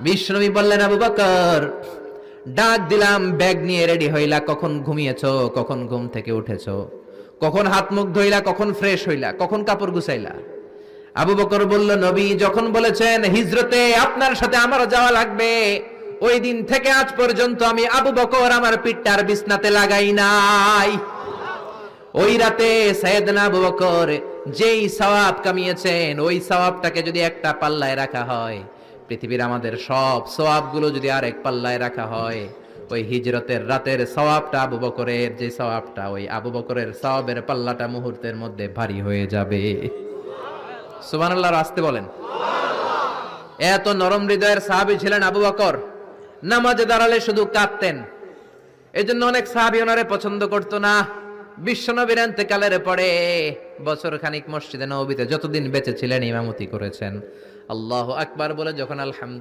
বিশ্বনবী বললেন, আবু বকর, ডাক দিলাম, ব্যাগ নিয়ে রেডি হইলা, কখন ঘুমিয়েছো, কখন ঘুম থেকে উঠেছো, কখন হাত মুখ ধইলা, কখন ফ্রেশ হইলা, কখন কাপড় গুছাইলা? আবু বকর বলল, নবী যখন বলেছেন হিজরতে আপনার সাথে আমারও যাওয়া লাগবে, ওই দিন থেকে আজ পর্যন্ত আমি আবু বকর আমার পিঠটার বিছনাতে লাগাই নাই। ওই রাতে সাইয়েদনা আবু বকর যেই সওয়াব কামিয়েছেন, ওই সওয়াবটাকে যদি একটা পাল্লায় রাখা হয়, পৃথিবীর আমাদের সব সওয়াবগুলো যদি আরেক পাল্লায় রাখা হয়, ওই হিজরতের রাতের সওয়াবটা আবু বকরের যে সওয়াবটা, ওই আবু বকরের সওয়াবের পাল্লাটা মুহূর্তের মধ্যে ভারী হয়ে যাবে। সুবহানাল্লাহ, আসতে বলেন। এত নরম হৃদয়ের সাহাবী ছিলেন আবু বকর, নামাজে দাঁড়ালে শুধু কাঁদতেন। এজন্য অনেক সাহাবী ওনারে পছন্দ করতো না। বিশ্বনবীর ইন্তেকালের পরে বছর খানিক মসজিদে নববীতে যতদিন বেঁচে ছিলেন ইমামতি করেছেন। আল্লাহু আকবার বলে যখন আলহামদুলিল্লাহ